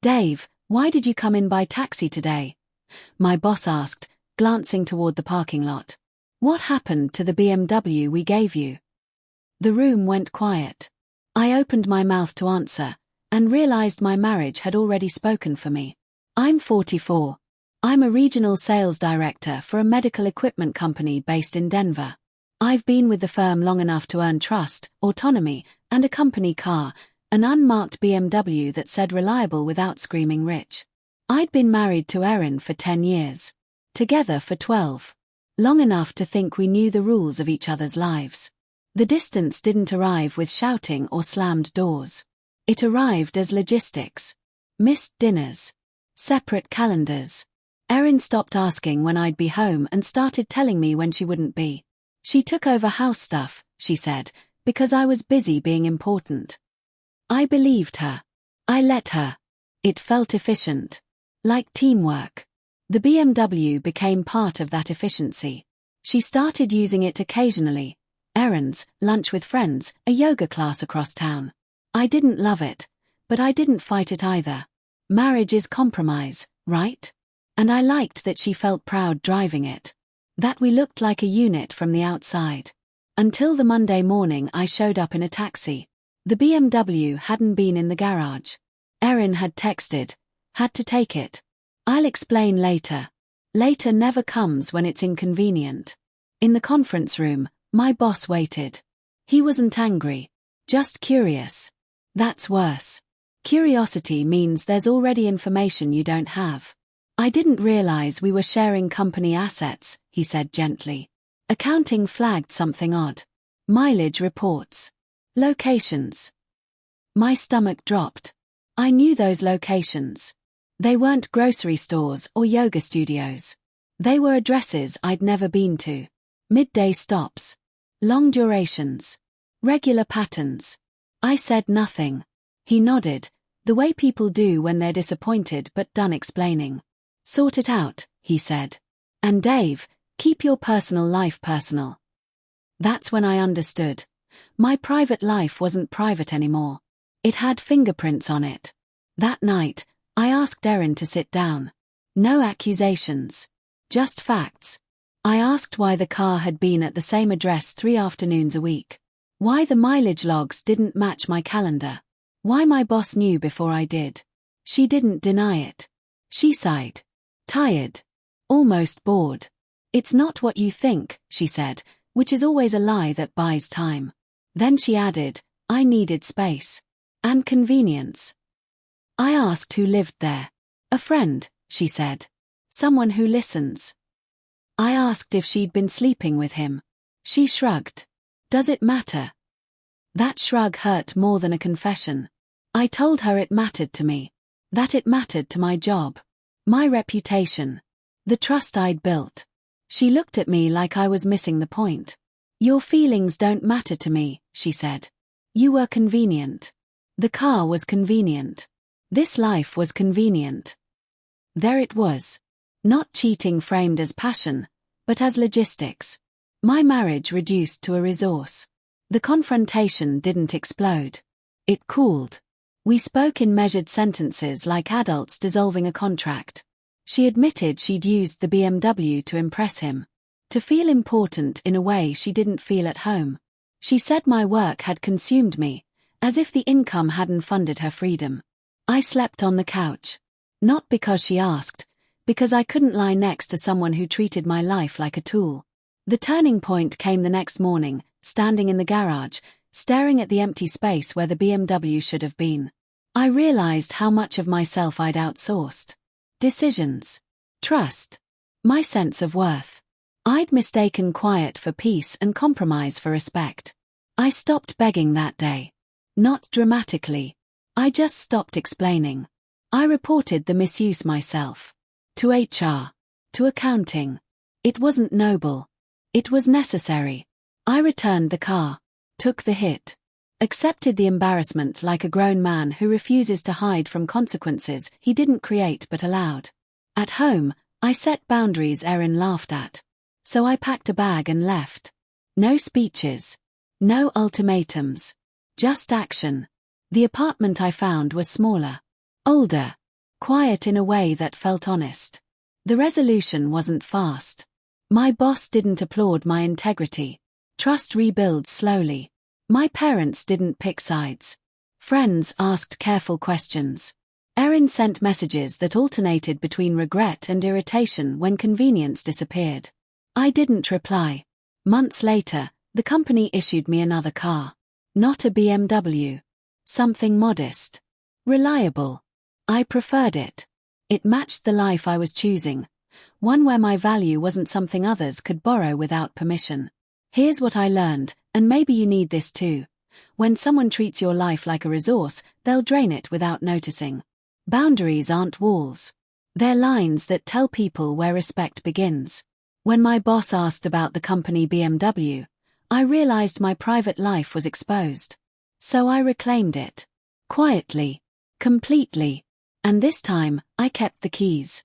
"Dave, why did you come in by taxi today?" my boss asked, glancing toward the parking lot. "What happened to the BMW we gave you?" The room went quiet. I opened my mouth to answer, and realized my marriage had already spoken for me. I'm 44. I'm a regional sales director for a medical equipment company based in Denver. I've been with the firm long enough to earn trust, autonomy, and a company car, an unmarked BMW that said reliable without screaming rich. I'd been married to Erin for 10 years. Together for 12. Long enough to think we knew the rules of each other's lives. The distance didn't arrive with shouting or slammed doors. It arrived as logistics. Missed dinners. Separate calendars. Erin stopped asking when I'd be home and started telling me when she wouldn't be. She took over house stuff, she said, because I was busy being important. I believed her. I let her. It felt efficient. Like teamwork. The BMW became part of that efficiency. She started using it occasionally. Errands, lunch with friends, a yoga class across town. I didn't love it, but I didn't fight it either. Marriage is compromise, right? And I liked that she felt proud driving it. That we looked like a unit from the outside. Until the Monday morning I showed up in a taxi. The BMW hadn't been in the garage. Erin had texted. Had to take it. I'll explain later. Later never comes when it's inconvenient. In the conference room, my boss waited. He wasn't angry. Just curious. That's worse. Curiosity means there's already information you don't have. "I didn't realize we were sharing company assets," he said gently. Accounting flagged something odd. Mileage reports. Locations. My stomach dropped. I knew those locations. They weren't grocery stores or yoga studios. They were addresses I'd never been to. Midday stops. Long durations. Regular patterns. I said nothing. He nodded, the way people do when they're disappointed but done explaining. "Sort it out," he said. "And Dave, keep your personal life personal." That's when I understood. My private life wasn't private anymore. It had fingerprints on it. That night, I asked Erin to sit down. No accusations. Just facts. I asked why the car had been at the same address 3 afternoons a week. Why the mileage logs didn't match my calendar. Why my boss knew before I did. She didn't deny it. She sighed. Tired. Almost bored. "It's not what you think," she said, which is always a lie that buys time. Then she added, "I needed space. And convenience." I asked who lived there. "A friend," she said. "Someone who listens." I asked if she'd been sleeping with him. She shrugged. "Does it matter?" That shrug hurt more than a confession. I told her it mattered to me. That it mattered to my job. My reputation. The trust I'd built. She looked at me like I was missing the point. "Your feelings don't matter to me," she said. "You were convenient. The car was convenient. This life was convenient." There it was. Not cheating framed as passion, but as logistics. My marriage reduced to a resource. The confrontation didn't explode. It cooled. We spoke in measured sentences like adults dissolving a contract. She admitted she'd used the BMW to impress him. To feel important in a way she didn't feel at home. She said my work had consumed me, as if the income hadn't funded her freedom. I slept on the couch. Not because she asked, because I couldn't lie next to someone who treated my life like a tool. The turning point came the next morning, standing in the garage, staring at the empty space where the BMW should have been. I realized how much of myself I'd outsourced. Decisions. Trust. My sense of worth. I'd mistaken quiet for peace and compromise for respect. I stopped begging that day. Not dramatically. I just stopped explaining. I reported the misuse myself. To HR. To accounting. It wasn't noble. It was necessary. I returned the car. Took the hit. Accepted the embarrassment like a grown man who refuses to hide from consequences he didn't create but allowed. At home, I set boundaries Erin laughed at. So I packed a bag and left. No speeches. No ultimatums. Just action. The apartment I found was smaller. Older. quiet in a way that felt honest. The resolution wasn't fast. My boss didn't applaud my integrity. Trust rebuilds slowly. My parents didn't pick sides. Friends asked careful questions. Erin sent messages that alternated between regret and irritation when convenience disappeared. I didn't reply. Months later, the company issued me another car. Not a BMW. Something modest. Reliable. I preferred it. It matched the life I was choosing. One where my value wasn't something others could borrow without permission. Here's what I learned, and maybe you need this too. When someone treats your life like a resource, they'll drain it without noticing. Boundaries aren't walls. They're lines that tell people where respect begins. When my boss asked about the company BMW, I realized my private life was exposed. So I reclaimed it. Quietly. Completely. And this time, I kept the keys.